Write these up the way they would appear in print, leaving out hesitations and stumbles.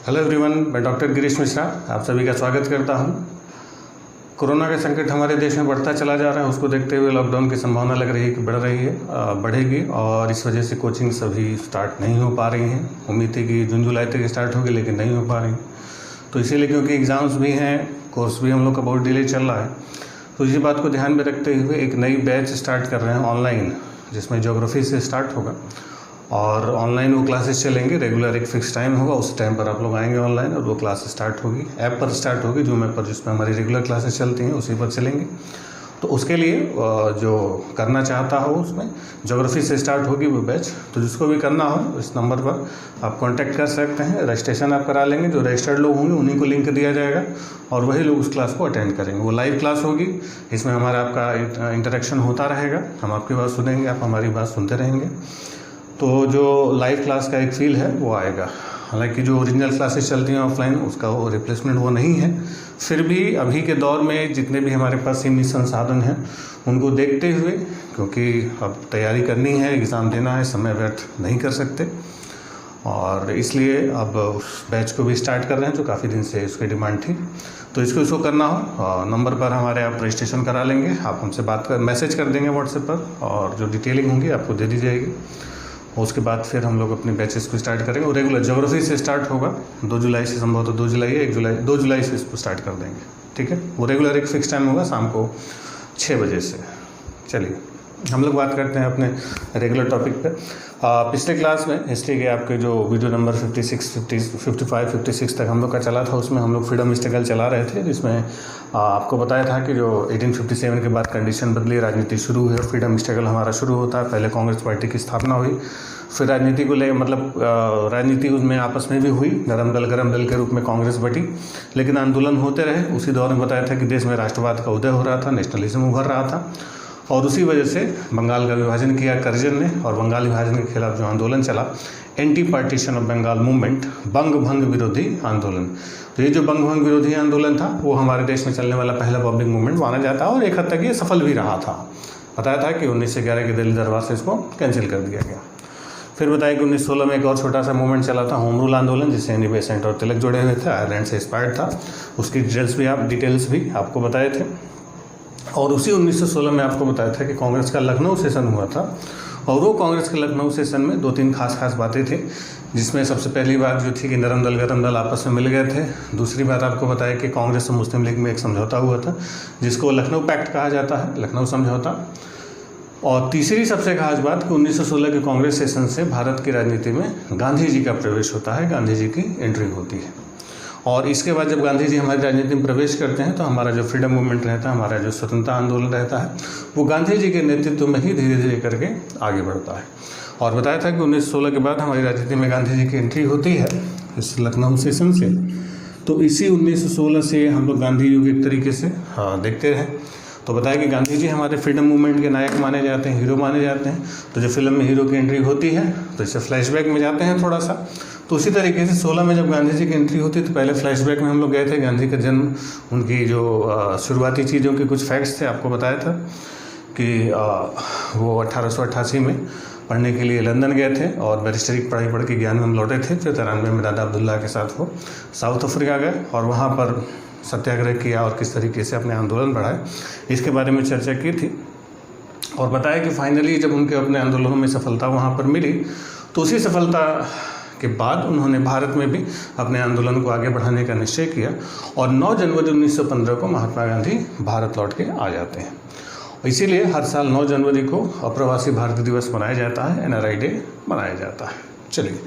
Hello everyone, मैं doctor Girish Mishra आप सभी का स्वागत करता हूं। कोरोना का संकट हमारे देश में बढ़ता चला जा रहा है। उसको देखते हुए लॉकडाउन की संभावना लग रही है कि बढ़ेगी और इस वजह से कोचिंग सभी स्टार्ट नहीं हो पा रही हैं। उम्मीद थी कि जून जुलाई तक स्टार्ट होगी, लेकिन नहीं हो पा रही। तो इसीलिए क्योंकि एग्ज़ाम्स भी हैं, कोर्स भी हम लोग का बहुत डिले चल रहा है, तो इसी बात को ध्यान में रखते हुए एक नई बैच स्टार्ट कर रहे हैं ऑनलाइन, जिसमें ज्योग्राफी से स्टार्ट होगा और ऑनलाइन वो क्लासेस चलेंगे। रेगुलर एक फिक्स टाइम होगा, उस टाइम पर आप लोग आएंगे ऑनलाइन और वो क्लास स्टार्ट होगी। ऐप पर स्टार्ट होगी, जूम ऐप पर, जिसमें हमारी रेगुलर क्लासेस चलती हैं, उसी पर चलेंगे। तो उसके लिए जो करना चाहता हो उसमें ज्योग्राफी से स्टार्ट होगी वो बैच। तो जिसको भी करना हो इस नंबर पर आप कांटेक्ट कर सकते हैं। रजिस्ट्रेशन आप करा लेंगे, जो रजिस्टर्ड लोग होंगे उन्हीं को लिंक दिया जाएगा और वही लोग उस क्लास को अटेंड करेंगे। वो लाइव क्लास होगी, इसमें हमारा आपका इंटरेक्शन होता रहेगा। हम आपकी बात सुनेंगे, आप हमारी बात सुनते रहेंगे। तो जो लाइव क्लास का एक फील है वो आएगा। हालांकि जो ओरिजिनल क्लासेस चलती हैं ऑफलाइन, उसका वो रिप्लेसमेंट वो नहीं है। फिर भी अभी के दौर में जितने भी हमारे पास सीमित संसाधन हैं उनको देखते हुए, क्योंकि अब तैयारी करनी है, एग्ज़ाम देना है, समय व्यर्थ नहीं कर सकते, और इसलिए अब उस बैच को भी स्टार्ट कर रहे हैं जो काफ़ी दिन से उसकी डिमांड थी। तो इसको करना हो नंबर पर हमारे आप रजिस्ट्रेशन करा लेंगे। आप हमसे मैसेज कर देंगे व्हाट्सएप पर, और जो डिटेलिंग होंगी आपको दे दी जाएगी। उसके बाद फिर हम लोग अपने बैचेस को स्टार्ट करेंगे। और रेगुलर ज्योग्राफी से स्टार्ट होगा 2 जुलाई से, संभवतः 2 जुलाई या 2 जुलाई से इसको स्टार्ट कर देंगे। ठीक है, वो रेगुलर एक फिक्स टाइम होगा शाम को 6 बजे से। चलिए हम लोग बात करते हैं अपने रेगुलर टॉपिक पे। पिछले क्लास में हिस्ट्री के आपके जो वीडियो नंबर 56, 55, 56 तक हम लोग का चला था, उसमें हम लोग फ्रीडम स्ट्रगल चला रहे थे, जिसमें आपको बताया था कि जो 1857 के बाद कंडीशन बदली, राजनीति शुरू हुई, फ्रीडम स्ट्रगल हमारा शुरू होता है। पहले कांग्रेस पार्टी की स्थापना हुई, फिर राजनीति को ले राजनीति उसमें आपस में भी हुई, नरम दल गरम दल के रूप में कांग्रेस बटी, लेकिन आंदोलन होते रहे। उसी दौर में बताया था कि देश में राष्ट्रवाद का उदय हो रहा था, नेशनलिज्म उभर रहा था, और उसी वजह से बंगाल का विभाजन किया कर्जन ने, और बंगाल विभाजन के खिलाफ जो आंदोलन चला, anti partition of Bengal movement, बंग भंग विरोधी आंदोलन। तो ये जो बंग भंग विरोधी आंदोलन था वो हमारे देश में चलने वाला पहला पब्लिक मूवमेंट माना जाता है, और एक हद तक ये सफल भी रहा था। बताया था कि 1911 के दिल्ली दरबार से इसको कैंसिल कर दिया गया। फिर बताया कि 1916 में एक और छोटा सा मूवमेंट चला था, होम रूल आंदोलन, जिससे एनी बेसेंट और तिलक जुड़े हुए थे, आयरलैंड से इंस्पायर्ड था। उसकी डिटेल्स भी आपको बताए थे। और उसी 1916 में आपको बताया था कि कांग्रेस का लखनऊ सेशन हुआ था, और वो कांग्रेस के लखनऊ सेशन में 2-3 खास बातें थी, जिसमें सबसे पहली बात जो थी कि नरम दल गरम दल आपस में मिल गए थे। दूसरी बात आपको बताया कि कांग्रेस और मुस्लिम लीग में एक समझौता हुआ था, जिसको लखनऊ पैक्ट कहा जाता है, लखनऊ समझौता। और तीसरी सबसे खास बात कि 1916 के कांग्रेस सेशन से भारत की राजनीति में गांधी जी का प्रवेश होता है, गांधी जी की एंट्री होती है। और इसके बाद जब गांधी जी हमारी राजनीति में प्रवेश करते हैं तो हमारा जो फ्रीडम मूवमेंट रहता है, हमारा जो स्वतंत्रता आंदोलन रहता है, वो गांधी जी के नेतृत्व में ही धीरे धीरे करके आगे बढ़ता है। और बताया था कि 1916 के बाद हमारी राजनीति में गांधी जी की एंट्री होती है इस लखनऊ सेशन से। तो इसी 1916 से हम लोग गांधी जी को एक तरीके से देखते हैं। तो बताया कि गांधी जी हमारे फ्रीडम मूवमेंट के नायक माने जाते हैं, हीरो माने जाते हैं। तो जब फिल्म में हीरो की एंट्री होती है तो इससे फ्लैशबैक में जाते हैं थोड़ा सा। तो उसी तरीके से 16 में जब गांधी जी की एंट्री होती है तो पहले फ्लैशबैक में हम लोग गए थे। गांधी का जन्म, उनकी जो शुरुआती चीज़ों के कुछ फैक्ट्स थे, आपको बताया था कि वो 1888 में पढ़ने के लिए लंदन गए थे और बैरिस्टरी की पढ़ाई पढ़ के ज्ञान में हम लौटे थे। फिर 93 में दादा अब्दुल्ला के साथ वो साउथ अफ्रीका गए और वहाँ पर सत्याग्रह किया और किस तरीके से अपने आंदोलन बढ़ाए, इसके बारे में चर्चा की थी। और बताया कि फाइनली जब उनके अपने आंदोलनों में सफलता वहाँ पर मिली, तो उसी सफलता के बाद उन्होंने भारत में भी अपने आंदोलन को आगे बढ़ाने का निश्चय किया, और 9 जनवरी 1915 को महात्मा गांधी भारत लौट के आ जाते हैं। इसीलिए हर साल 9 जनवरी को अप्रवासी भारतीय दिवस मनाया जाता है, NRI डे मनाया जाता है। चलिए,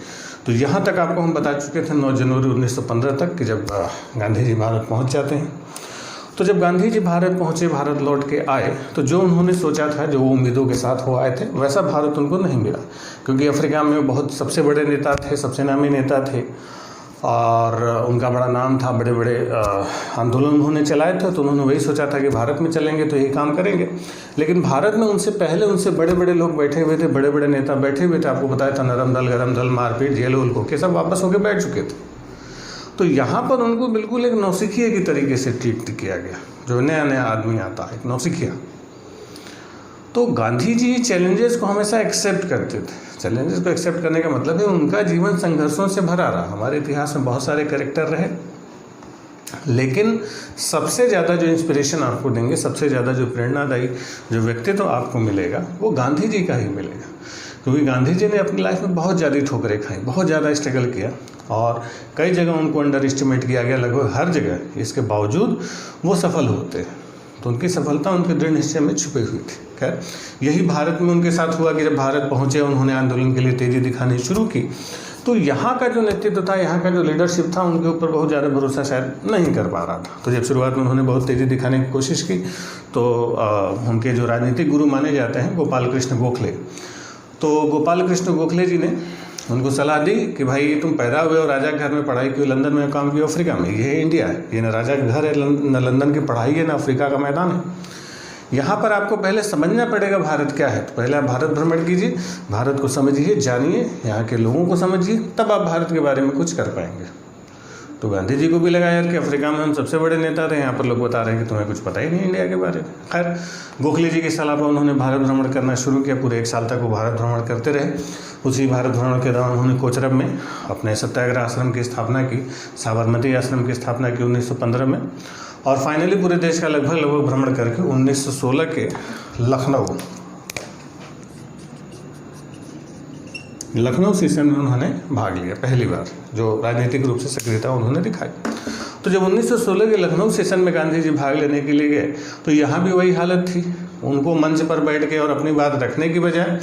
तो यहाँ तक आपको हम बता चुके थे 9 जनवरी 1915 तक कि जब गांधी जी भारत पहुँच जाते हैं। तो जब गांधी जी भारत पहुँचे, भारत लौट के आए, तो जो उन्होंने सोचा था, जो वो उम्मीदों के साथ वो आए थे, वैसा भारत उनको नहीं मिला। क्योंकि अफ्रीका में बहुत सबसे बड़े नेता थे, सबसे नामी नेता थे, और उनका बड़ा नाम था, बड़े बड़े आंदोलन उन्होंने चलाए थे। तो उन्होंने वही सोचा था कि भारत में चलेंगे तो यही काम करेंगे। लेकिन भारत में उनसे पहले उनसे बड़े बड़े लोग बैठे हुए थे, बड़े बड़े नेता बैठे हुए थे। आपको बताया था नरम दल गरम दल, मारपीट, जेल उल के सब वापस होकर बैठ चुके थे। तो यहाँ पर उनको बिल्कुल एक नौसिखिया की तरीके से ट्रीट किया गया। जो नया नया आदमी आता है, एक नौसिखिया। तो गांधी जी चैलेंजेस को हमेशा एक्सेप्ट करते थे। चैलेंजेस को एक्सेप्ट करने का मतलब है उनका जीवन संघर्षों से भरा रहा। हमारे इतिहास में बहुत सारे कैरेक्टर रहे, लेकिन सबसे ज़्यादा जो इंस्पिरेशन आपको देंगे, सबसे ज़्यादा जो प्रेरणादायी जो व्यक्तित्व आपको मिलेगा वो गांधी जी का ही मिलेगा। क्योंकि गांधी जी ने अपनी लाइफ में बहुत ज़्यादा ठोकरें खाई, बहुत ज़्यादा स्ट्रगल किया और कई जगह उनको अंडर एस्टिमेट किया गया, लगभग हर जगह। इसके बावजूद वो सफल होते हैं। तो उनकी सफलता उनके दृढ़ निश्चय में छुपी हुई थी। खैर, यही भारत में उनके साथ हुआ कि जब भारत पहुँचे, उन्होंने आंदोलन के लिए तेज़ी दिखानी शुरू की, तो यहाँ का जो नेतृत्व था, यहाँ का जो लीडरशिप था, उनके ऊपर बहुत ज़्यादा भरोसा शायद नहीं कर पा रहा था। तो जब शुरुआत में उन्होंने बहुत तेज़ी दिखाने की कोशिश की, तो उनके जो राजनीतिक गुरु माने जाते हैं गोपाल कृष्ण गोखले, तो गोपाल कृष्ण गोखले जी ने उनको सलाह दी कि भाई तुम पैदा हुए और राजा के घर में पढ़ाई की, लंदन में काम किया, अफ्रीका में, ये इंडिया है, ये न राजा का घर है, न लंदन की पढ़ाई है, न अफ्रीका का मैदान है। यहाँ पर आपको पहले समझना पड़ेगा भारत क्या है। तो पहले आप भारत भ्रमण कीजिए, भारत को समझिए, जानिए, यहाँ के लोगों को समझिए, तब आप भारत के बारे में कुछ कर पाएंगे। तो गांधी जी को भी लगा यार कि अफ्रीका में हम सबसे बड़े नेता थे, यहाँ पर लोग बता रहे हैं कि तुम्हें कुछ पता ही नहीं इंडिया के बारे में। खैर, गोखले जी की सलाह पर उन्होंने भारत भ्रमण करना शुरू किया। पूरे 1 साल तक वो भारत भ्रमण करते रहे। उसी भारत भ्रमण के दौरान उन्होंने कोचरब में अपने सत्याग्रह आश्रम की स्थापना की, साबरमती आश्रम की स्थापना की 1915 में, और फाइनली पूरे देश का लगभग भ्रमण करके 1916 के लखनऊ सेशन में उन्होंने भाग लिया। पहली बार जो राजनीतिक रूप से सक्रियता उन्होंने दिखाई। तो जब 1916 के लखनऊ सेशन में गांधी जी भाग लेने के लिए गए, तो यहाँ भी वही हालत थी। उनको मंच पर बैठ के और अपनी बात रखने की बजाय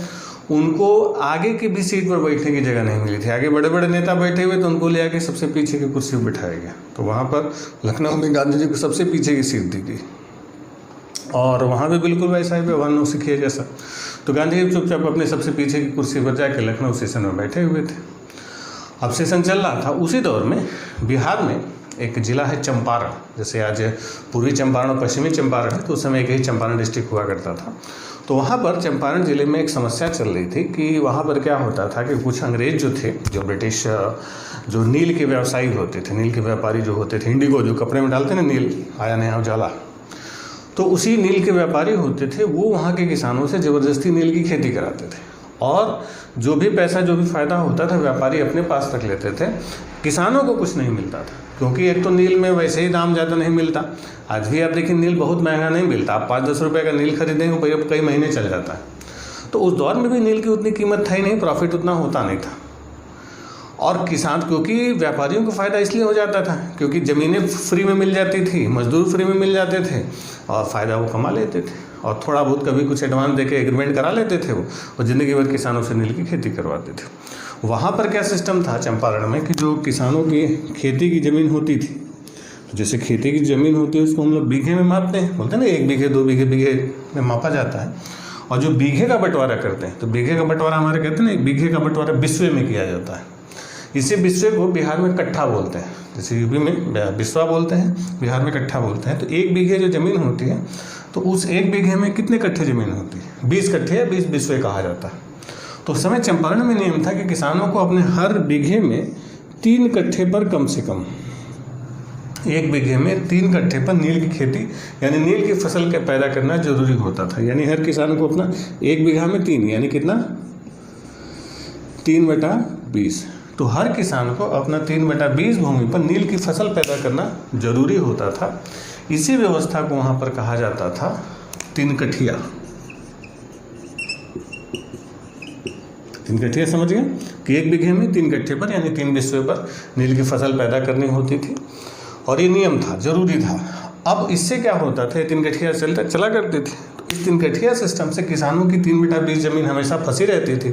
उनको आगे की भी सीट पर बैठने की जगह नहीं मिली थी। आगे बड़े बड़े नेता बैठे हुए, तो उनको ले आके सबसे पीछे की कुर्सी पर बिठाया गया। तो वहाँ पर लखनऊ में गांधी जी को सबसे पीछे की सीट दी गई, और वहाँ भी बिल्कुल वैसा ही व्यवहार नौसिखिया जैसा। तो गांधी जी चुपचाप अपने सबसे पीछे की कुर्सी पर जाके लखनऊ सेशन में बैठे हुए थे। अब सेशन चल रहा था। उसी दौर में बिहार में एक ज़िला है चंपारण, जैसे आज पूर्वी चंपारण और पश्चिमी चंपारण है, तो उस समय एक ही चंपारण डिस्ट्रिक्ट हुआ करता था। तो वहाँ पर चंपारण ज़िले में एक समस्या चल रही थी कि वहाँ पर क्या होता था कि कुछ अंग्रेज़ जो थे, जो ब्रिटिश जो नील के व्यवसायी होते थे, नील के व्यापारी जो होते थे, इंडिगो जो कपड़े में डालते ना, नील आया नया उजाला, तो उसी नील के व्यापारी होते थे, वो वहाँ के किसानों से ज़बरदस्ती नील की खेती कराते थे, और जो भी पैसा, जो भी फ़ायदा होता था, व्यापारी अपने पास रख लेते थे। किसानों को कुछ नहीं मिलता था, क्योंकि एक तो नील में वैसे ही दाम ज़्यादा नहीं मिलता। आज भी आप देखिए नील बहुत महंगा नहीं मिलता। आप 5-10 रुपये का नील खरीदेंगे तो कई महीने चल जाता है। तो उस दौर में भी नील की उतनी कीमत था ही नहीं, प्रॉफिट उतना होता नहीं था। और किसान, क्योंकि व्यापारियों को फ़ायदा इसलिए हो जाता था क्योंकि ज़मीनें फ्री में मिल जाती थी, मजदूर फ्री में मिल जाते थे, और फ़ायदा वो कमा लेते थे, और थोड़ा बहुत कभी कुछ एडवांस देके एग्रीमेंट करा लेते थे वो, और ज़िंदगी भर किसानों से नील की खेती करवाते थे। वहाँ पर क्या सिस्टम था चंपारण में कि जो किसानों की खेती की ज़मीन होती थी, तो जैसे खेती की ज़मीन होती है उसको हम लोग बीघे में मापते हैं, बोलते हैं ना 1 बीघे 2 बीघे में मापा जाता है। और जो बीघे का बंटवारा करते हैं, तो बीघे का बंटवारा हमारे कहते हैं ना, 1 बीघे का बंटवारा बिस्वे में किया जाता है। इसी बिस्वे को बिहार में कट्ठा बोलते हैं, जैसे यूपी में बिस्वा बोलते हैं, बिहार में कट्ठा बोलते हैं। तो 1 बीघे जो ज़मीन होती है, तो उस 1 बीघे में कितने कट्ठे ज़मीन होती है? 20 कट्ठे या 20 बिस्वे कहा जाता है। तो उस समय चंपारण में नियम था कि किसानों को अपने हर बीघे में 3 कट्ठे पर कम से कम 1 बीघे में 3 कट्ठे पर नील की खेती, यानी नील की फसल का पैदा करना जरूरी होता था। यानी हर किसान को अपना 1 बीघा में 3, यानी कितना, 3/20। तो हर किसान को अपना 3/20 भूमि पर नील की फसल पैदा करना जरूरी होता था। इसी व्यवस्था को वहाँ पर कहा जाता था 3 कठिया। 3 कट्ठिया समझ गए कि 1 बीघे में 3 कट्ठे पर, यानी 3 बिस्वे पर नील की फसल पैदा करनी होती थी, और ये नियम था, जरूरी था। अब इससे क्या होता था, 3 कट्ठिया चला करते थे। तो इस 3 कट्ठिया सिस्टम से किसानों की 3/20 ज़मीन हमेशा फंसी रहती थी।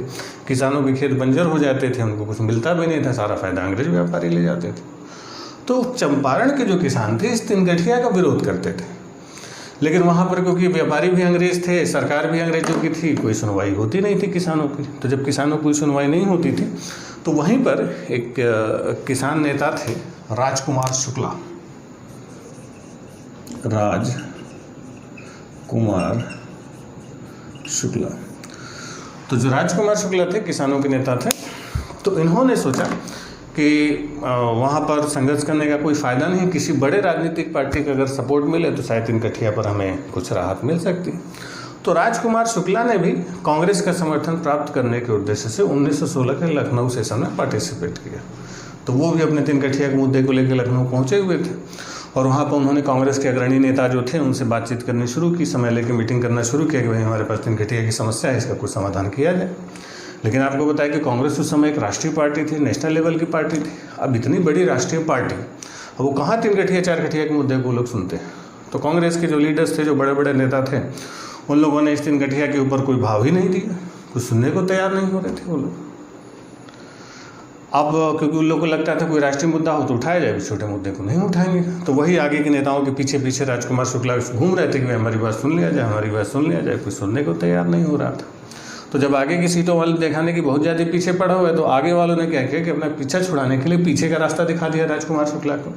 किसानों के खेत बंजर हो जाते थे, उनको कुछ मिलता भी नहीं था, सारा फायदा अंग्रेज व्यापारी ले जाते थे। तो चंपारण के जो किसान थे इस 3 कट्ठिया का विरोध करते थे, लेकिन वहाँ पर क्योंकि व्यापारी भी अंग्रेज थे, सरकार भी अंग्रेजों की थी, कोई सुनवाई होती नहीं थी किसानों की। तो जब किसानों की सुनवाई नहीं होती थी, तो वहीं पर एक किसान नेता थे राजकुमार शुक्ला। तो जो राजकुमार शुक्ला थे, किसानों के नेता थे, तो इन्होंने सोचा कि वहाँ पर संघर्ष करने का कोई फ़ायदा नहीं, किसी बड़े राजनीतिक पार्टी का अगर सपोर्ट मिले तो शायद 3 कट्ठिया पर हमें कुछ राहत मिल सकती। तो राजकुमार शुक्ला ने भी कांग्रेस का समर्थन प्राप्त करने के उद्देश्य से 1916 के लखनऊ सेशन में पार्टिसिपेट किया। तो वो भी अपने तिनकठिया के मुद्दे को लेकर लखनऊ पहुंचे हुए थे और वहाँ पर उन्होंने कांग्रेस के अग्रणी नेता जो थे उनसे बातचीत करनी शुरू की, समय लेकर मीटिंग करना शुरू किया कि भाई हमारे पास तिनकठिया की समस्या है, इसका कुछ समाधान किया जाए। लेकिन आपको बताया कि कांग्रेस उस समय एक राष्ट्रीय पार्टी थी, नेशनल लेवल की पार्टी थी। अब इतनी बड़ी राष्ट्रीय पार्टी, अब वो कहाँ तिनकठिया चारकठिया के मुद्दे को लोग सुनते। तो कांग्रेस के जो लीडर्स थे, जो बड़े बड़े नेता थे, उन लोगों ने इस तिनकठिया के ऊपर कोई भाव ही नहीं दिया, कुछ सुनने को तैयार नहीं हो रहे थे वो लोग। अब क्योंकि उन लोगों को लगता था कोई राष्ट्रीय मुद्दा हो तो उठाया जाए, छोटे मुद्दे को नहीं उठाएंगे। तो वही आगे के नेताओं के पीछे पीछे राजकुमार शुक्ला घूम रहे थे कि हमारी बात सुन लिया जाए, हमारी बात सुन लिया जाए। कोई सुनने को तैयार नहीं हो रहा था। तो जब आगे की सीटों वाले दिखाने की बहुत ज़्यादा पीछे पड़ा हुआ है, तो आगे वालों ने क्या किया कि अपना पीछा छुड़ाने के लिए पीछे का रास्ता दिखा दिया राजकुमार शुक्ला को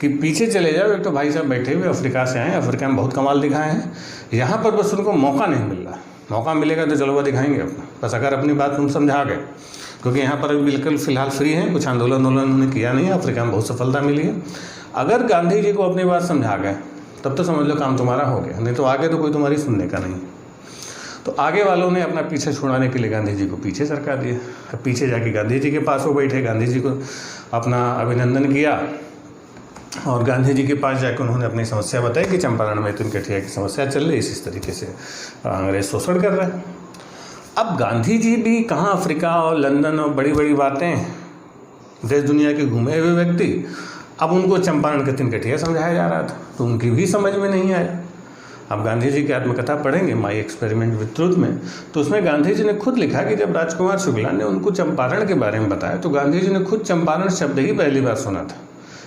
कि पीछे चले जाओ। एक तो भाई साहब बैठे हुए अफ्रीका से आए, अफ्रीका में बहुत कमाल दिखाए हैं, यहाँ पर बस उनको मौका नहीं मिल रहा। मौका मिलेगा तो चलो वो दिखाएंगे अपना, बस अगर अपनी बात तुम समझा गए, क्योंकि यहाँ पर बिल्कुल फिलहाल फ्री हैं, कुछ आंदोलन उन्होंने किया नहीं है, अफ्रीका में बहुत सफलता मिली है। अगर गांधी जी को अपनी बात समझा गए तब तो समझ लो काम तुम्हारा हो गया, नहीं तो आगे तो कोई तुम्हारी सुनने का नहीं। तो आगे वालों ने अपना पीछे छुड़ाने के लिए गांधी जी को पीछे सरका दिया। पीछे जाके गांधी जी के पास वो बैठे, गांधी जी को अपना अभिनंदन किया और गांधी जी के पास जाकर उन्होंने अपनी समस्या बताई कि चंपारण में तिनकठिया की समस्या चल रही, इस तरीके से अंग्रेज शोषण कर रहे हैं। अब गांधी जी भी कहाँ अफ्रीका और लंदन और बड़ी बड़ी बातें, देश दुनिया के घूमे हुए व्यक्ति, अब उनको चंपारण के तिनकठिया समझाया जा रहा था, तो उनकी भी समझ में नहीं आया। अब गांधी जी की आत्मकथा पढ़ेंगे माई एक्सपेरिमेंट विद ट्रूथ में, तो उसमें गांधी जी ने खुद लिखा कि जब राजकुमार शुक्ला ने उनको चंपारण के बारे में बताया तो गांधी जी ने खुद चंपारण शब्द ही पहली बार सुना था।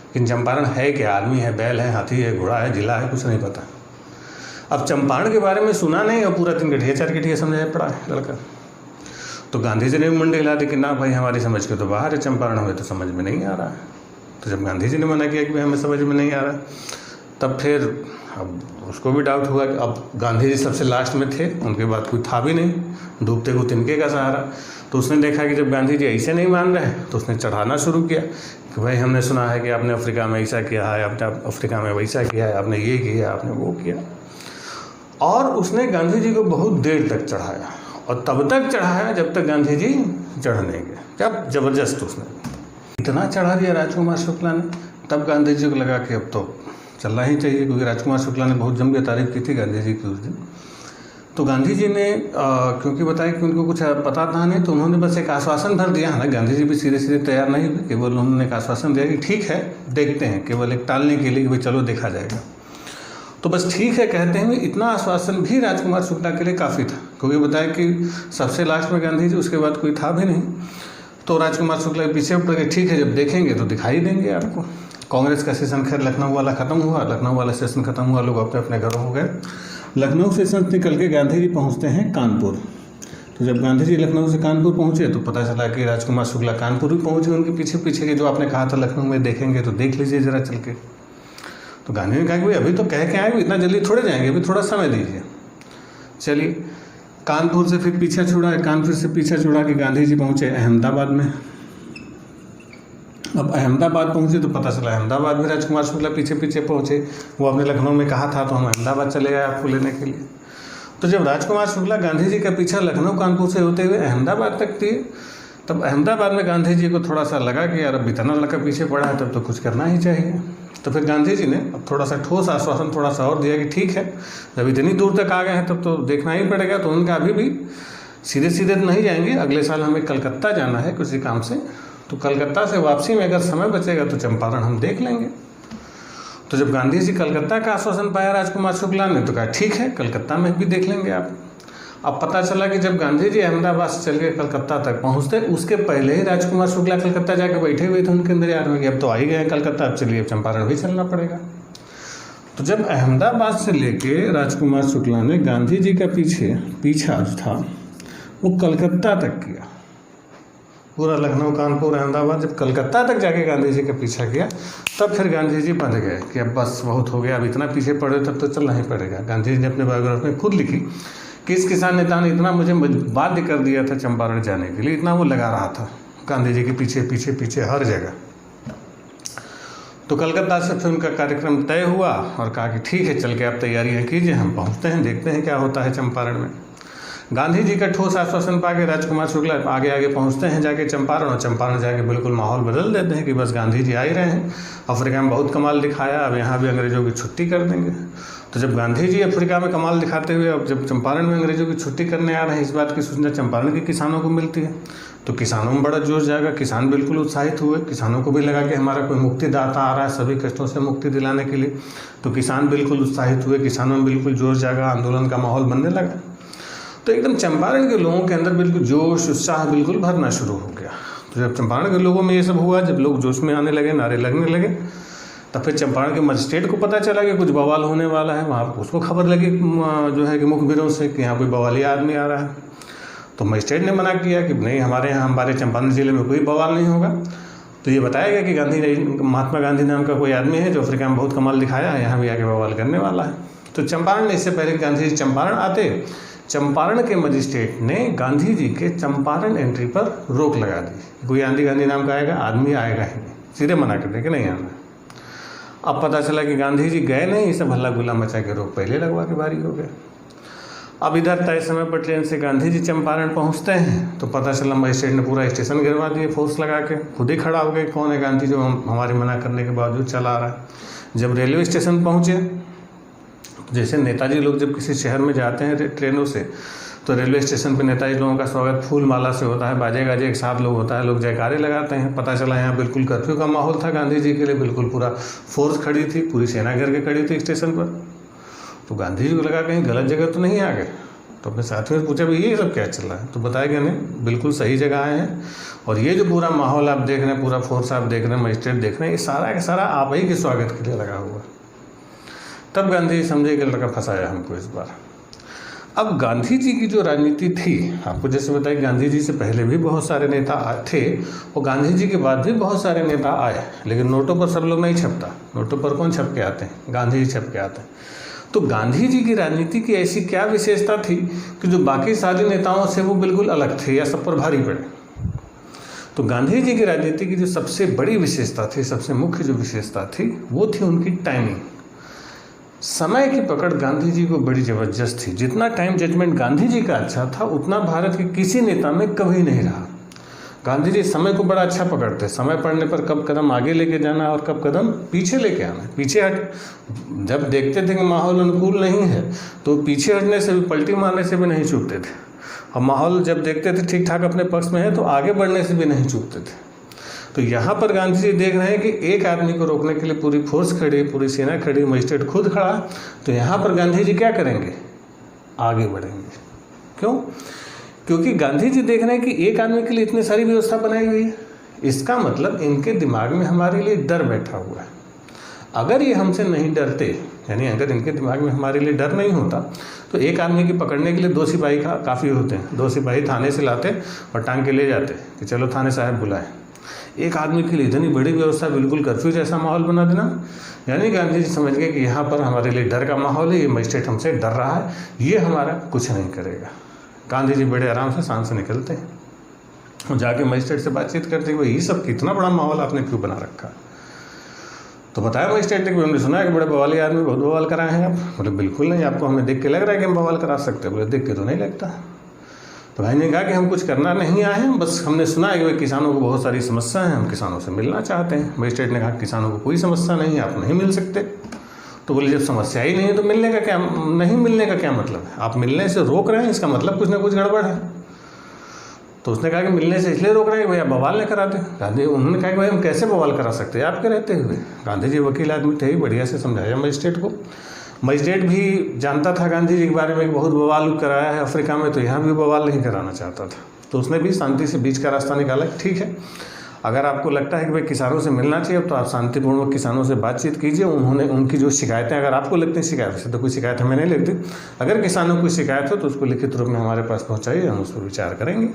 लेकिन चंपारण है क्या, आदमी है, बैल है, हाथी है, घोड़ा है, जिला है, कुछ नहीं पता। अब चंपारण के बारे में सुना नहीं और पूरा तिनकठिया चारकठिया समझाया पड़ा है लड़का। तो गांधी जी ने भी मुंडे हिला दी कि ना भाई हमारी समझ के तो बाहर है, चंपारण हमें तो समझ में नहीं आ रहा है। तो जब गांधी जी ने मना किया कि भाई हमें समझ में नहीं आ रहा, तब फिर अब उसको भी डाउट हुआ कि अब गांधी जी सबसे लास्ट में थे, उनके बाद कोई था भी नहीं, डूबते को तिनके का सहारा। तो उसने देखा कि जब गांधी जी ऐसे नहीं मान रहे तो उसने चढ़ाना शुरू किया कि भाई हमने सुना है कि आपने अफ्रीका में ऐसा किया है, आपने अफ्रीका में वैसा किया है, आपने ये किया, आपने वो किया। और उसने गांधी जी को बहुत देर तक चढ़ाया और तब तक चढ़ाया जब तक गांधी जी चढ़ नहीं गए। जब जबरदस्त उसने इतना चढ़ा दिया राजकुमार शुक्ला ने, तब गांधी जी को लगा कि अब तो चलना ही चाहिए, क्योंकि राजकुमार शुक्ला ने बहुत जम के तारीफ की थी गांधी जी की उस दिन। तो गांधी जी ने क्योंकि बताया कि उनको कुछ पता था नहीं, तो उन्होंने बस एक आश्वासन भर दिया। ना गांधी जी भी सीधे सीधे तैयार नहीं हुए, केवल उन्होंने एक आश्वासन दिया कि ठीक है देखते हैं, केवल एक टालने के लिए कि भाई चलो देखा जाएगा। तो बस ठीक है कहते हैं, इतना आश्वासन भी राजकुमार शुक्ला के लिए काफ़ी था, क्योंकि बताया कि सबसे लास्ट में गांधी जी, उसके बाद कोई था भी नहीं। तो राजकुमार शुक्ला के पीछे पड़ गए, ठीक है जब देखेंगे तो दिखाई देंगे आपको। कांग्रेस का सेशन खैर लखनऊ वाला ख़त्म हुआ, लखनऊ वाला सेशन ख़त्म हुआ, लोग अपने अपने घरों हो गए। लखनऊ सेशन निकल के गांधी जी पहुंचते हैं कानपुर। तो जब गांधी जी लखनऊ से कानपुर पहुंचे तो पता चला कि राजकुमार शुक्ला कानपुर भी पहुंचे उनके पीछे पीछे के, जो आपने कहा था लखनऊ में देखेंगे तो देख लीजिए ज़रा चल के। तो गांधी ने कहा कि भाई अभी तो कह के आए, इतना जल्दी थोड़े जाएंगे, अभी थोड़ा समय दीजिए। चलिए कानपुर से फिर पीछा छुड़ा, कानपुर से पीछा छुड़ा के गांधी जी पहुँचे अहमदाबाद में। अब अहमदाबाद पहुंचे तो पता चला अहमदाबाद में राजकुमार शुक्ला पीछे पीछे पहुंचे। वो आपने लखनऊ में कहा था तो हम अहमदाबाद चले गए आपको लेने के लिए। तो जब राजकुमार शुक्ला गांधी जी का पीछा लखनऊ कानपुर से होते हुए अहमदाबाद तक दिए, तब अहमदाबाद में गांधी जी को थोड़ा सा लगा कि यार अब इतना लड़का पीछे पड़ा है, तब तो कुछ करना ही चाहिए। तो फिर गांधी जी ने अब थोड़ा सा ठोस आश्वासन थोड़ा सा और दिया कि ठीक है जब इतनी दूर तक आ गए हैं तब तो देखना ही पड़ेगा। तो उनका अभी भी सीधे सीधे तो नहीं जाएंगे, अगले साल हमें कलकत्ता जाना है किसी काम से, तो कलकत्ता से वापसी में अगर समय बचेगा तो चंपारण हम देख लेंगे। तो जब गांधी जी कलकत्ता का आश्वासन पाया राजकुमार शुक्ला ने तो कहा ठीक है कलकत्ता में भी देख लेंगे आप। अब पता चला कि जब गांधी जी अहमदाबाद से चल के कलकत्ता तक पहुंचते, उसके पहले ही राजकुमार शुक्ला कलकत्ता जाके बैठे हुए थे उनके अंदर यार में कि अब तो आ ही गए कलकत्ता, अब चलिए अब चंपारण भी चलना पड़ेगा। तो जब अहमदाबाद से लेके राजकुमार शुक्ला ने गांधी जी का पीछा जो था वो कलकत्ता तक किया, पूरा लखनऊ कानपुर अहमदाबाद, जब कलकत्ता तक जाके गांधी जी का पीछा किया तब फिर गांधी जी बंध गए कि अब बस बहुत हो गया, अब इतना पीछे पड़े तब तो चलना ही पड़ेगा। गांधी जी ने अपने बायोग्राफी में खुद लिखी कि इस किसान नेता ने इतना मुझे बाध्य कर दिया था चंपारण जाने के लिए, इतना वो लगा रहा था गांधी जी के पीछे पीछे पीछे हर जगह। तो कलकत्ता से फिर उनका कार्यक्रम तय हुआ और कहा कि ठीक है, चल के आप तैयारियां कीजिए, हम पहुंचते हैं, देखते हैं क्या होता है चंपारण में। गांधी जी का ठोस आश्वासन पाके राजकुमार शुक्ला आगे आगे पहुंचते हैं जाके चंपारण, और चंपारण जाके बिल्कुल माहौल बदल देते हैं कि बस गांधी जी आ ही रहे हैं, अफ्रीका में बहुत कमाल दिखाया, अब यहाँ भी अंग्रेज़ों की छुट्टी कर देंगे। तो जब गांधी जी अफ्रीका में कमाल दिखाते हुए अब जब चंपारण में अंग्रेज़ों की छुट्टी करने आ रहे हैं, इस बात की सूचना चंपारण के किसानों को मिलती है, तो किसानों में बड़ा जोश जाएगा। किसान बिल्कुल उत्साहित हुए, किसानों को भी लगा कि हमारा कोई मुक्तिदाता आ रहा है सभी कष्टों से मुक्ति दिलाने के लिए। तो किसान बिल्कुल उत्साहित हुए, किसानों में बिल्कुल जोश जागा, आंदोलन का माहौल बनने लगा। तो एकदम चंपारण के लोगों के अंदर बिल्कुल जोश उत्साह बिल्कुल भरना शुरू हो गया। तो जब चंपारण के लोगों में ये सब हुआ, जब लोग जोश में आने लगे, नारे लगने लगे, तब फिर चंपारण के मजिस्ट्रेट को पता चला कि कुछ बवाल होने वाला है। वहाँ उसको खबर लगी जो है कि मुखबिरों से कि यहाँ कोई बवाली आदमी आ रहा है। तो मजिस्ट्रेट ने मना किया कि नहीं, हमारे चंपारण जिले में कोई बवाल नहीं होगा। तो ये बताया गया कि महात्मा गांधी नाम का कोई आदमी है जो अफ्रीका में बहुत कमाल दिखाया है, यहाँ भी आके बवाल करने वाला है। तो चंपारण में, इससे पहले गांधी जी चंपारण आते, चंपारण के मजिस्ट्रेट ने गांधी जी के चंपारण एंट्री पर रोक लगा दी। कोई गांधी नाम का आदमी आएगा ही नहीं, सीधे मना कर दे कि नहीं आना। अब पता चला कि गांधी जी गए नहीं, ये सब हल्ला गुल्ला मचा के रोक पहले लगवा के भारी हो गए। अब इधर तय समय पर ट्रेन से गांधी जी चंपारण पहुंचते हैं तो पता चला मजिस्ट्रेट ने पूरा स्टेशन गिरवा दिए फोर्स लगा के, खुद ही खड़ा हो गए, कौन है गांधी जो हमारे मना करने के बावजूद चला रहा है। जब रेलवे स्टेशन पहुंचे, जैसे नेताजी लोग जब किसी शहर में जाते हैं ट्रेनों से, तो रेलवे स्टेशन पर नेताजी लोगों का स्वागत फूल माला से होता है, बाजे गाजे एक साथ लोग होता है, लोग जयकारे लगाते हैं। पता चला यहाँ बिल्कुल कर्फ्यू का माहौल था गांधी जी के लिए, बिल्कुल पूरा फोर्स खड़ी थी, पूरी सेना घेर के खड़ी थी स्टेशन पर। तो गांधी जी को लगा कहीं गलत जगह तो नहीं आ गए। तो अपने साथियों से पूछा भाई ये सब क्या चल रहा है, तो बताया गया नहीं, बिल्कुल सही जगह आए हैं। और ये जो पूरा माहौल आप देख रहे हैं, पूरा फोर्स आप देख रहे हैं, मजिस्ट्रेट देख रहे हैं, ये सारा का सारा आप ही के स्वागत के लिए लगा हुआ। तब गांधी जी समझे कि लड़का फंसाया हमको इस बार। अब गांधी जी की जो राजनीति थी, आपको जैसे बताया गांधी जी से पहले भी बहुत सारे नेता थे और गांधी जी के बाद भी बहुत सारे नेता आए, लेकिन नोटों पर सब लोग नहीं छपता। नोटों पर कौन छप के आते हैं? गांधी जी छप के आते हैं। तो गांधी जी की राजनीति की ऐसी क्या विशेषता थी कि जो बाकी सारे नेताओं से वो बिल्कुल अलग थे या सब पर भारी पड़े? तो गांधी जी की राजनीति की जो सबसे बड़ी विशेषता थी, सबसे मुख्य जो विशेषता थी, वो थी उनकी टाइमिंग। समय की पकड़ गांधी जी को बड़ी जबरदस्त थी। जितना टाइम जजमेंट गांधी जी का अच्छा था, उतना भारत के किसी नेता में कभी नहीं रहा। गांधी जी समय को बड़ा अच्छा पकड़ते, समय पड़ने पर कब कदम आगे लेके जाना और कब कदम पीछे लेके आना। पीछे हट, जब देखते थे कि माहौल अनुकूल नहीं है तो पीछे हटने से भी, पलटी मारने से भी नहीं चूकते थे, और माहौल जब देखते थे ठीक ठाक अपने पक्ष में है तो आगे बढ़ने से भी नहीं चूकते थे। तो यहाँ पर गांधी जी देख रहे हैं कि एक आदमी को रोकने के लिए पूरी फोर्स खड़ी, पूरी सेना खड़ी, मजिस्ट्रेट खुद खड़ा, तो यहाँ पर गांधी जी क्या करेंगे? आगे बढ़ेंगे। क्यों? क्योंकि गांधी जी देख रहे हैं कि एक आदमी के लिए इतनी सारी व्यवस्था बनाई हुई है, इसका मतलब इनके दिमाग में हमारे लिए डर बैठा हुआ है। अगर ये हमसे नहीं डरते, यानी अगर इनके दिमाग में हमारे लिए डर नहीं होता, तो एक आदमी की पकड़ने के लिए 2 सिपाही काफ़ी होते हैं। 2 सिपाही थाने से लाते और टांग के ले जाते कि चलो थाने साहब बुलाए। एक आदमी के लिए इतनी बड़ी व्यवस्था, बिल्कुल कर्फ्यू जैसा माहौल बना देना, यानी गांधी जी समझ गए कि यहाँ पर हमारे लिए डर का माहौल है, ये मजिस्ट्रेट हमसे डर रहा है, ये हमारा कुछ नहीं करेगा। गांधी जी बड़े आराम से शान से निकलते हैं और जाके मजिस्ट्रेट से बातचीत करते हैं, ये सब कितना बड़ा माहौल आपने क्यों बना रखा? तो बताया मजिस्ट्रेट ने कि हमने सुना है कि बड़े बवाली आदमी, बहुत बवाल कराए हैं आप। बोले बिल्कुल नहीं, आपको हमें देख के लग रहा है कि हम बवाल करा सकते हैं? बोले देख के तो नहीं लगता। तो भाई ने कहा कि हम कुछ करना नहीं आए हैं, बस हमने सुना है कि भाई किसानों को बहुत सारी समस्या है, हम किसानों से मिलना चाहते हैं। मजिस्ट्रेट ने कहा किसानों को कोई समस्या नहीं है, आप नहीं मिल सकते। तो बोले जब समस्या ही नहीं है तो मिलने का क्या, नहीं मिलने का क्या मतलब है? आप मिलने से रोक रहे हैं, इसका मतलब कुछ ना कुछ गड़बड़ है। तो उसने कहा कि मिलने से इसलिए रोक रहे हैं कि भैया बवाल नहीं कराते। गांधी उन्होंने कहा कि भाई हम कैसे बवाल करा सकते हैं आपके रहते हुए? गांधी जी वकील आदमी थे, बढ़िया से समझाया मजिस्ट्रेट को। मजिस्ट्रेट भी जानता था गांधी जी के बारे में कि बहुत बवाल कराया है अफ्रीका में, तो यहाँ भी बवाल नहीं कराना चाहता था। तो उसने भी शांति से बीच का रास्ता निकाला। ठीक है, अगर आपको लगता है कि भाई किसानों से मिलना चाहिए तो आप शांतिपूर्वक किसानों से बातचीत कीजिए। उन्होंने उनकी जो शिकायतें, अगर आपको लगती हैं शिकायत, वैसे तो कोई शिकायत हमें नहीं लगती, अगर किसानों को शिकायत हो तो उसको लिखित रूप में हमारे पास पहुँचाइए, हम उस पर विचार करेंगे।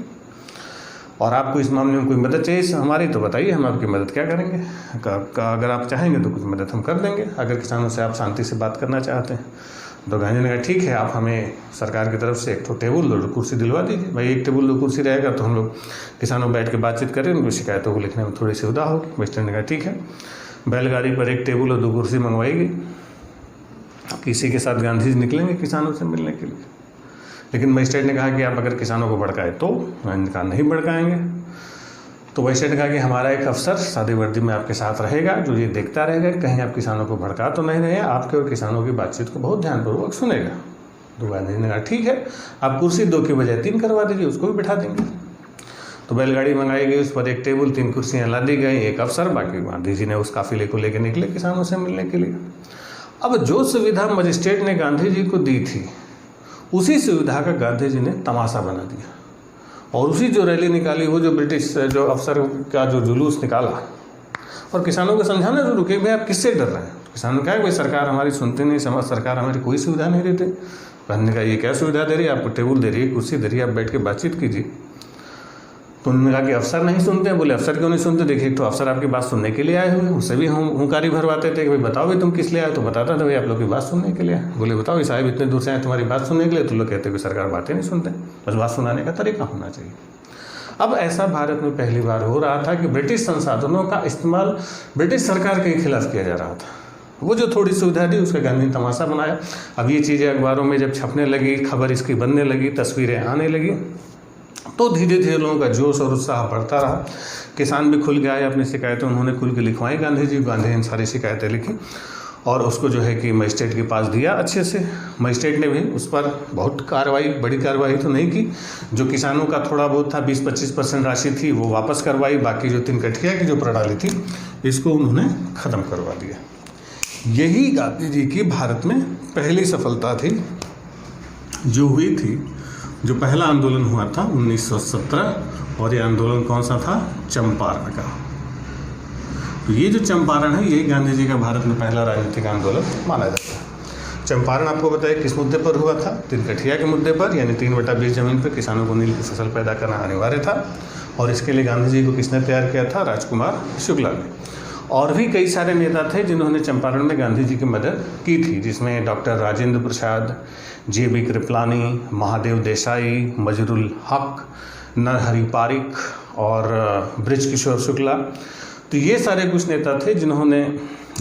और आपको इस मामले में कोई मदद चाहिए हमारी तो बताइए, हम आपकी मदद क्या करेंगे। अगर आप चाहेंगे तो कुछ मदद हम कर देंगे, अगर किसानों से आप शांति से बात करना चाहते हैं। तो गांधी ने कहा ठीक है, आप हमें सरकार की तरफ से एक टेबल 2 कुर्सी दिलवा दीजिए। भाई 1 टेबल 2 कुर्सी रहेगा तो हम लोग किसानों बैठ के बातचीत करें, उनको शिकायतों को लिखने में थोड़ी सुविधा होगी। मजिस्ट्रेट ने कहा ठीक है। बैलगाड़ी पर एक टेबल और 2 कुर्सी मंगवाई गई। किसी के साथ गांधी जी निकलेंगे किसानों से मिलने के लिए, लेकिन मजिस्ट्रेट ने कहा कि आप अगर किसानों को भड़काए तो। मैंने कहा नहीं भड़काएंगे। तो मजिस्ट्रेट ने कहा कि हमारा एक अफसर सादी वर्दी में आपके साथ रहेगा, जो ये देखता रहेगा कहीं आप किसानों को भड़का तो नहीं रहे, आपके और किसानों की बातचीत को बहुत ध्यानपूर्वक सुनेगा। तो गांधी जी ने कहा ठीक है, आप कुर्सी 2 की बजाय 3 करवा दीजिए, उसको भी बिठा देंगे। तो बैलगाड़ी मंगाई गई, उस पर एक टेबल 3 कुर्सियाँ ला दी गई, एक अफसर, बाकी गांधी जी ने उस काफिले को लेकर निकले किसानों से मिलने के लिए। अब जो सुविधा मजिस्ट्रेट ने गांधी जी को दी थी, उसी सुविधा का गांधी जी ने तमाशा बना दिया, और उसी जो रैली निकाली, वो जो ब्रिटिश जो अफसर का जो जुलूस निकाला, और किसानों को समझाना शुरू कि भाई आप किससे डर रहे हैं। किसानों ने कहा भाई सरकार हमारी सुनती नहीं, सरकार हमारी कोई सुविधा नहीं देती। गांधी ने कहा ये क्या सुविधा दे रही है, आपको टेबल दे रही है, कुर्सी दे रही है, आप बैठ के बातचीत कीजिए। तो उन्होंने कहा कि अफसर नहीं सुनते हैं। बोले अफसर क्यों नहीं सुनते, देखिए तो अफसर आपकी बात सुनने के लिए आए हुए हैं, उससे भी हम हुंकारी भरवाते थे कि भाई बताओ भाई तुम किस लिए आए, तो बताता था भाई आप लोग की बात सुनने के लिए। बोले बताओ साहब इतने दूर से आए तुम्हारी बात सुनने के लिए, तो लोग कहते हैं कि सरकार बातें नहीं सुनते, बस बात सुनाने का तरीका होना चाहिए। अब ऐसा भारत में पहली बार हो रहा था कि ब्रिटिश संसाधनों का इस्तेमाल ब्रिटिश सरकार के खिलाफ किया जा रहा था। वो जो थोड़ी सुविधा दी उसका गांधी ने तमाशा बनाया। अब ये चीज़ें अखबारों में जब छपने लगी, खबर इसकी बनने लगी, तस्वीरें आने लगी, तो धीरे धीरे लोगों का जोश और उत्साह बढ़ता रहा। किसान भी खुल के आए, अपनी शिकायतें उन्होंने खुल के लिखवाई गांधी जी। गांधी ने सारी शिकायतें लिखी और उसको जो है कि मजिस्ट्रेट के पास दिया अच्छे से। मजिस्ट्रेट ने भी उस पर बहुत कार्रवाई, बड़ी कार्रवाई तो नहीं की। जो किसानों का थोड़ा बहुत था 20-25% राशि थी वो वापस करवाई, बाकी जो 3 कठिया की जो प्रणाली थी इसको उन्होंने ख़त्म करवा दिया। यही गांधी जी की भारत में पहली सफलता थी जो हुई थी। जो पहला आंदोलन हुआ था 1917, और ये आंदोलन कौन सा था, चंपारण का। तो ये जो चंपारण है यही गांधी जी का भारत में पहला राजनीतिक आंदोलन माना जाता है। चंपारण आपको बताया किस मुद्दे पर हुआ था, 3 कठिया के मुद्दे पर, यानी 3/20 जमीन पर किसानों को नील की फसल पैदा करना अनिवार्य था। और इसके लिए गांधी जी को किसने तैयार किया था, राजकुमार शुक्ला ने। और भी कई सारे नेता थे जिन्होंने चंपारण में गांधी जी की मदद की थी, जिसमें डॉक्टर राजेंद्र प्रसाद, JB कृपलानी, महादेव देसाई, मजरुल हक, नरहरि पारिक और बृज किशोर शुक्ला। तो ये सारे कुछ नेता थे जिन्होंने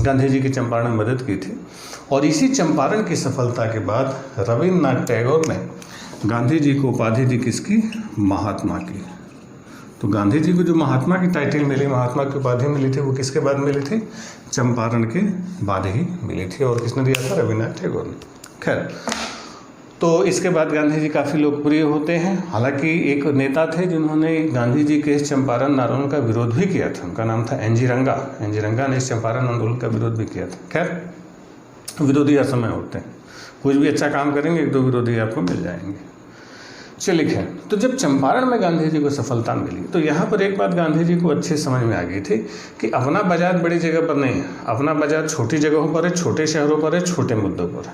गांधी जी की चंपारण में मदद की थी। और इसी चंपारण की सफलता के बाद रविन्द्रनाथ टैगोर ने गांधी जी को उपाधि दी, किसकी, महात्मा की। तो गांधी जी को जो महात्मा की टाइटल मिली, महात्मा की उपाधि मिली थी, वो किसके बाद मिली थी, चंपारण के बाद ही मिली थी। और किसने दिया था, रविन्द्रनाथ टैगोर ने। खैर, तो इसके बाद गांधी जी काफ़ी लोकप्रिय होते हैं। हालांकि एक नेता थे जिन्होंने गांधी जी के इस चंपारण आंदोलन का विरोध भी किया था, उनका नाम था NG रंगा। NG रंगा ने इस चंपारण आंदोलन का विरोध भी किया था। खैर, विरोधी हर समय होते हैं, कुछ भी अच्छा काम करेंगे 1-2 विरोधी आपको मिल जाएंगे। चलिए खैर, तो जब चंपारण में गांधी जी को सफलता मिली तो यहाँ पर एक बात गांधी जी को अच्छे समझ में आ गई थी कि अपना बाजार बड़ी जगह पर नहीं है, अपना बाजार छोटी जगहों पर है, छोटे शहरों पर है, छोटे मुद्दों पर है।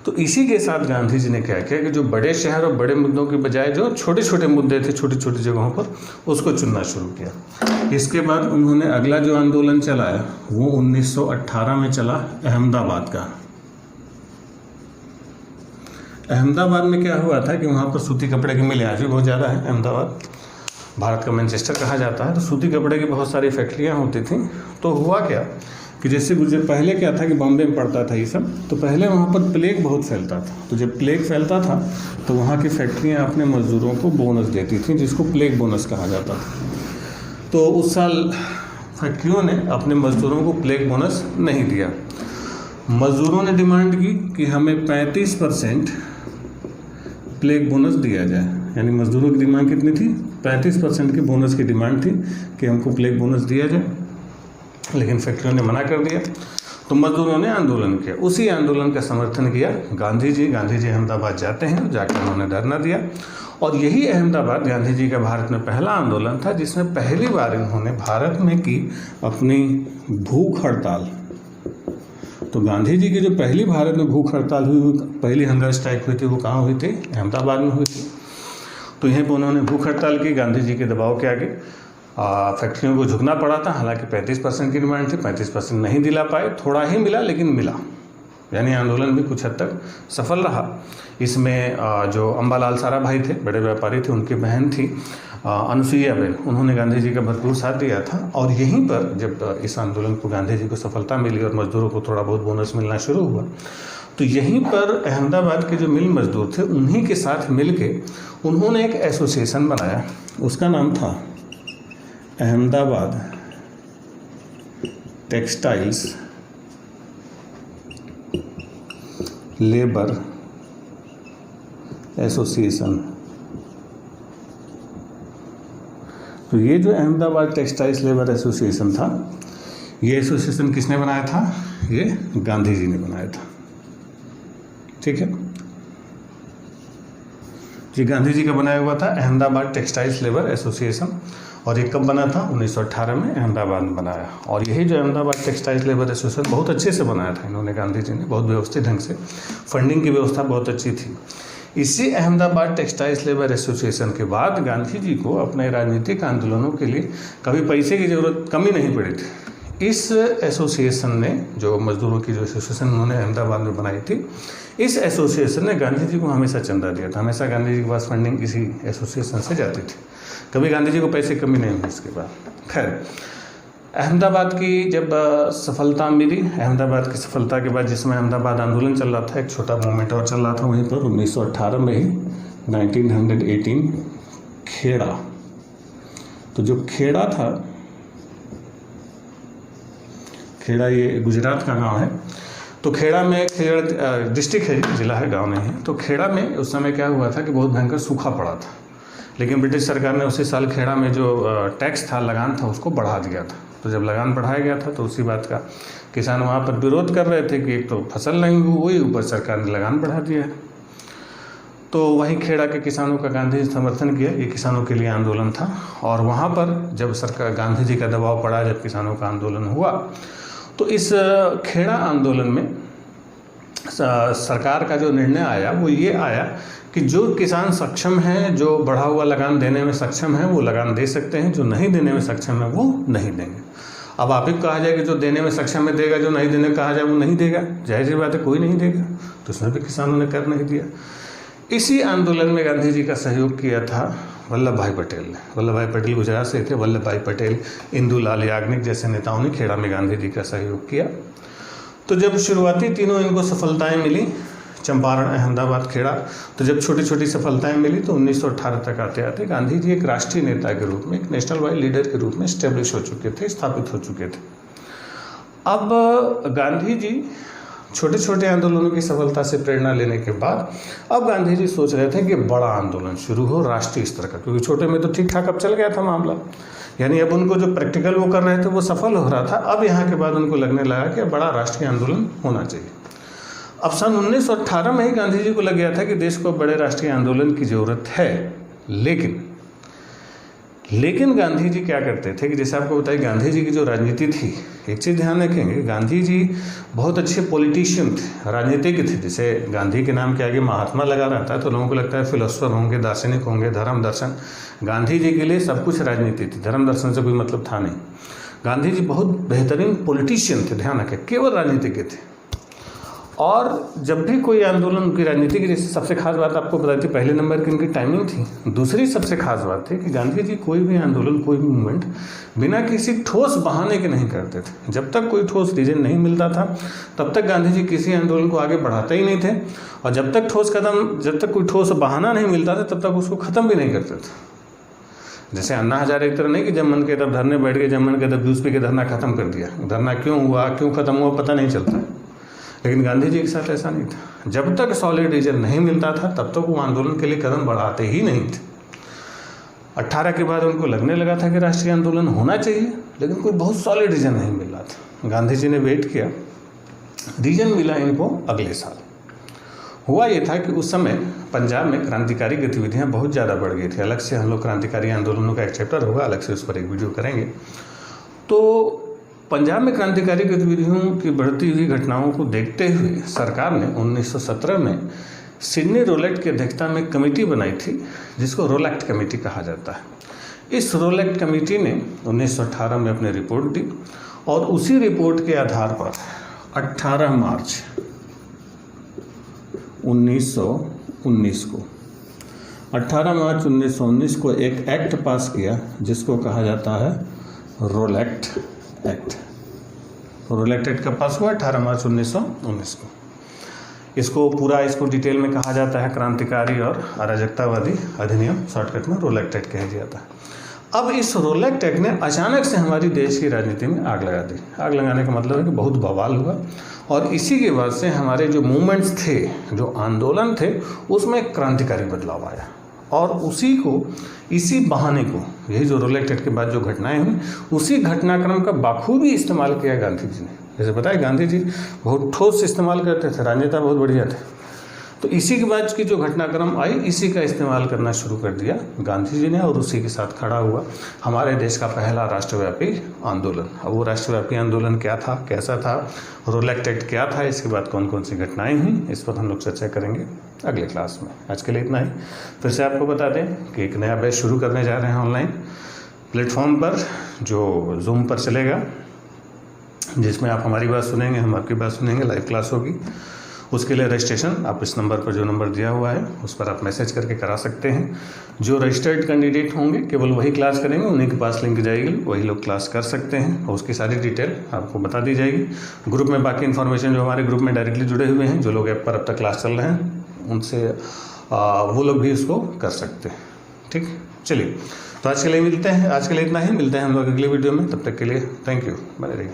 तो इसी के साथ गांधी जी ने क्या किया कि जो बड़े शहर और बड़े मुद्दों की बजाय जो छोटे छोटे मुद्दे थे छोटी छोटी जगहों पर, उसको चुनना शुरू किया। इसके बाद उन्होंने अगला जो आंदोलन चलाया वो 1918 में चला, अहमदाबाद का। अहमदाबाद में क्या हुआ था कि वहाँ पर सूती कपड़े की मिलें आज भी बहुत ज़्यादा है। अहमदाबाद भारत का मैनचेस्टर कहा जाता है। तो सूती कपड़े की बहुत सारी फैक्ट्रियाँ होती थी। तो हुआ क्या कि जैसे पहले क्या था कि बॉम्बे में पड़ता था ये सब, तो पहले वहाँ पर प्लेग बहुत फैलता था। तो जब प्लेग फैलता था तो वहाँ की फैक्ट्रियाँ अपने मज़दूरों को बोनस देती थी, जिसको प्लेग बोनस कहा जाता था। तो उस साल फैक्ट्रियों ने अपने मज़दूरों को प्लेग बोनस नहीं दिया। मज़दूरों ने डिमांड की कि हमें 35% प्लेग बोनस दिया जाए, यानी मज़दूरों की डिमांड कितनी थी, 35% की बोनस की डिमांड थी कि हमको प्लेग बोनस दिया जाए। लेकिन फैक्ट्रियों ने मना कर दिया। तो मजदूरों ने आंदोलन किया, उसी आंदोलन का समर्थन किया गांधी जी अहमदाबाद जाते हैं, जाकर उन्होंने धरना दिया। और यही अहमदाबाद गांधी जी का भारत में पहला आंदोलन था जिसमें पहली बार इन्होंने भारत में की अपनी भूख हड़ताल। तो गांधी जी की जो पहली भारत में भूख हड़ताल हुई, पहली हंगर स्ट्राइक हुई थी, वो कहाँ हुई थी, अहमदाबाद में हुई थी। तो यहीं पर उन्होंने भूख हड़ताल की गांधी जी के दबाव के आगे। फैक्ट्रियों को झुकना पड़ा था, हालांकि 35% की डिमांड थी, 35% नहीं दिला पाए, थोड़ा ही मिला लेकिन मिला, यानी आंदोलन भी कुछ हद तक सफल रहा। इसमें जो अम्बालाल साराभाई थे, बड़े व्यापारी थे, उनकी बहन थी अनुसुईया बेन, उन्होंने गांधी जी का भरपूर साथ दिया था। और यहीं पर जब इस आंदोलन को गांधी जी को सफलता मिली और मजदूरों को थोड़ा बहुत बोनस मिलना शुरू हुआ, तो यहीं पर अहमदाबाद के जो मिल मजदूर थे उन्हीं के साथ मिलके उन्होंने एक एसोसिएशन बनाया। उसका नाम था अहमदाबाद टेक्सटाइल्स लेबर एसोसिएशन। तो ये जो अहमदाबाद टेक्सटाइल्स लेबर एसोसिएशन था, ये एसोसिएशन किसने बनाया था? ये गांधी जी ने बनाया था। ठीक है, ये गांधी जी का बनाया हुआ था अहमदाबाद टेक्सटाइल्स लेबर एसोसिएशन। और ये कब बना था? 1918 में अहमदाबाद में बनाया। और यही जो अहमदाबाद टेक्सटाइल्स लेबर एसोसिएशन बहुत अच्छे से बनाया था इन्होंने, गांधी जी ने, बहुत व्यवस्थित ढंग से। फंडिंग की व्यवस्था बहुत अच्छी थी। इसी अहमदाबाद टेक्सटाइल्स लेबर एसोसिएशन के बाद गांधी जी को अपने राजनीतिक आंदोलनों के लिए कभी पैसे की जरूरत कमी नहीं पड़ी थी। इस एसोसिएशन ने, जो मजदूरों की जो एसोसिएशन उन्होंने अहमदाबाद में बनाई थी, इस एसोसिएशन ने गांधी जी को हमेशा चंदा दिया था। हमेशा गांधी जी के पास फंडिंग इसी एसोसिएशन से जाती थी, कभी गांधी जी को पैसे कमी नहीं हुई इसके बाद। खैर, अहमदाबाद की जब सफलता मिली, अहमदाबाद की सफलता के बाद जिसमें अहमदाबाद आंदोलन चल रहा था, एक छोटा मूवमेंट और चल रहा था वहीं पर 1918 में ही 1918 खेड़ा। तो जो खेड़ा था, खेड़ा ये गुजरात का गांव है। तो खेड़ा में, खेड़ा डिस्ट्रिक्ट है, जिला है, गांव नहीं है। तो खेड़ा में उस समय क्या हुआ था कि बहुत भयंकर सूखा पड़ा था, लेकिन ब्रिटिश सरकार ने उसी साल खेड़ा में जो टैक्स था, लगान था, उसको बढ़ा दिया था। तो जब लगान बढ़ाया गया था तो उसी बात का किसान वहाँ पर विरोध कर रहे थे कि एक तो फसल नहीं हुई, ऊपर सरकार ने लगान बढ़ा दिया है। तो वहीं खेड़ा के किसानों का गांधी जी समर्थन किया। ये किसानों के लिए आंदोलन था। और वहाँ पर जब सरकार, गांधी जी का दबाव पड़ा, जब किसानों का आंदोलन हुआ, तो इस खेड़ा आंदोलन में सरकार का जो निर्णय आया वो ये आया कि जो किसान सक्षम हैं, जो बढ़ा हुआ लगान देने में सक्षम है, वो लगान दे सकते हैं, जो नहीं देने में सक्षम है वो नहीं देंगे। अब आप ही कहा जाए कि जो देने में सक्षम है देगा, जो नहीं देने कहा जाए वो नहीं देगा, जाहिर सी बात है, कोई नहीं देगा। तो उसमें भी किसानों ने कर नहीं दिया। इसी आंदोलन में गांधी जी का सहयोग किया था वल्लभ भाई पटेल ने। वल्लभ भाई पटेल गुजरात से थे। वल्लभ भाई पटेल, इंदुलाल याग्निक जैसे नेताओं ने खेड़ा में गांधी जी का सहयोग किया। तो जब शुरुआती तीनों इनको सफलताएं मिली, चंपारण, अहमदाबाद, खेड़ा, तो जब छोटी छोटी सफलताएं मिली तो 1918 तक आते आते गांधी जी एक राष्ट्रीय नेता के रूप में, एक नेशनल वाइड लीडर के रूप में स्टेब्लिश हो चुके थे, स्थापित हो चुके थे। अब गांधी जी छोटे छोटे आंदोलनों की सफलता से प्रेरणा लेने के बाद अब गांधी जी सोच रहे थे कि बड़ा आंदोलन शुरू हो राष्ट्रीय स्तर का, क्योंकि छोटे में तो ठीक ठाक अब चल गया था मामला। यानी अब उनको जो प्रैक्टिकल वो कर रहे थे वो सफल हो रहा था। अब यहाँ के बाद उनको लगने लगा कि बड़ा राष्ट्रीय आंदोलन होना चाहिए। अब सन 1918 में ही गांधी जी को लग गया था कि देश को बड़े राष्ट्रीय आंदोलन की ज़रूरत है। लेकिन गांधी जी क्या करते थे कि जैसे आपको बताइए, गांधी जी की जो राजनीति थी, एक चीज़ ध्यान रखेंगे, गांधी जी बहुत अच्छे पॉलिटिशियन थे, राजनीतिक थे। जैसे गांधी के नाम के आगे महात्मा लगा रहता है तो लोगों को लगता है फिलोसफर होंगे, दार्शनिक होंगे, धर्म दर्शन। गांधी जी के लिए सब कुछ राजनीति थी, धर्म दर्शन से कोई मतलब था नहीं। गांधी जी बहुत बेहतरीन पॉलिटिशियन थे, ध्यान रखें, केवल राजनीतिक थे। और जब भी कोई आंदोलन, उनकी राजनीति की जैसे सबसे खास बात आपको बताई थी, पहले नंबर की उनकी टाइमिंग थी। दूसरी सबसे खास बात थी कि गांधी जी कोई भी आंदोलन, कोई भी मूवमेंट बिना किसी ठोस बहाने के नहीं करते थे। जब तक कोई ठोस रीजन नहीं मिलता था तब तक गांधी जी किसी आंदोलन को आगे बढ़ाते ही नहीं थे। और जब तक कोई ठोस बहाना नहीं मिलता था तब तक उसको ख़त्म भी नहीं करते थे। जैसे अन्ना हजारे एक तरह नहीं कि जब मन के तब धरने बैठ गए, जब मन के तब जूस पी के धरना खत्म कर दिया। धरना क्यों हुआ, क्यों खत्म हुआ, पता नहीं चलता है। लेकिन गांधी जी के साथ ऐसा नहीं था। जब तक सॉलिड रीजन नहीं मिलता था तब तक वो आंदोलन के लिए कदम बढ़ाते ही नहीं थे। 18 के बाद उनको लगने लगा था कि राष्ट्रीय आंदोलन होना चाहिए, लेकिन कोई बहुत सॉलिड रीजन नहीं मिल रहा था। गांधी जी ने वेट किया, रीजन मिला इनको अगले साल। हुआ ये था कि उस समय पंजाब में क्रांतिकारी गतिविधियाँ बहुत ज़्यादा बढ़ गई थी। अलग से हम लोग क्रांतिकारी आंदोलनों का एक चैप्टर होगा, अलग से उस पर एक वीडियो करेंगे। तो पंजाब में क्रांतिकारी गतिविधियों की बढ़ती हुई घटनाओं को देखते हुए सरकार ने 1917 में सिडनी रोलेट की अध्यक्षता में कमेटी बनाई थी, जिसको रोलेक्ट कमेटी कहा जाता है। इस रोलेक्ट कमेटी ने 1918 में अपनी रिपोर्ट दी और उसी रिपोर्ट के आधार पर 18 मार्च 1919 को 18 मार्च 1919 को एक एक्ट पास किया जिसको कहा जाता है रोलेक्ट एक्ट। रोलेक्ट एक्ट कब पास हुआ? 18 मार्च 1919 को। इसको डिटेल में कहा जाता है क्रांतिकारी और अराजकतावादी अधिनियम, शॉर्टकट में रोलेक्ट एक्ट कहा जाता है। अब इस रोलेक्ट एक्ट ने अचानक से हमारी देश की राजनीति में आग लगा दी। आग लगाने का मतलब है कि बहुत बवाल हुआ और इसी के बाद से हमारे जो मूवमेंट्स थे, जो आंदोलन थे, उसमें क्रांतिकारी बदलाव आया और इसी बहाने को, यही जो रोलेक्ट एक्ट के बाद जो घटनाएं हुई, उसी घटनाक्रम का बाखूबी इस्तेमाल किया गांधी जी ने। जैसे पता है, गांधी जी बहुत ठोस इस्तेमाल करते थे, राजनेता बहुत बढ़िया थे। तो इसी के बाद की जो घटनाक्रम आई, इसी का इस्तेमाल करना शुरू कर दिया गांधी जी ने और उसी के साथ खड़ा हुआ हमारे देश का पहला राष्ट्रव्यापी आंदोलन। अब वो राष्ट्रव्यापी आंदोलन क्या था, कैसा था, रोलेक्ट एक्ट क्या था, इसके बाद कौन कौन सी घटनाएं हुई, इस पर हम लोग चर्चा करेंगे अगले क्लास में। आज के लिए इतना ही। फिर से आपको बता दें कि एक नया बैच शुरू करने जा रहे हैं ऑनलाइन प्लेटफॉर्म पर, जो जूम पर चलेगा, जिसमें आप हमारी बात सुनेंगे, हम आपकी बात सुनेंगे, लाइव क्लास होगी। उसके लिए रजिस्ट्रेशन आप इस नंबर पर, जो नंबर दिया हुआ है, उस पर आप मैसेज करके करा सकते हैं। जो रजिस्टर्ड कैंडिडेट होंगे केवल वही क्लास करेंगे, उन्हीं के पास लिंक जाएगी, वही लोग क्लास कर सकते हैं और उसकी सारी डिटेल आपको बता दी जाएगी। ग्रुप में बाकी इन्फॉर्मेशन जो हमारे ग्रुप में डायरेक्टली जुड़े हुए हैं, जो लोग ऐप पर अब तक क्लास चल रहे हैं, उनसे वो लोग भी इसको कर सकते हैं। ठीक, चलिए, तो आज के लिए इतना ही। मिलते हैं हम लोग अगली वीडियो में। तब तक के लिए थैंक यू, बने रहिए।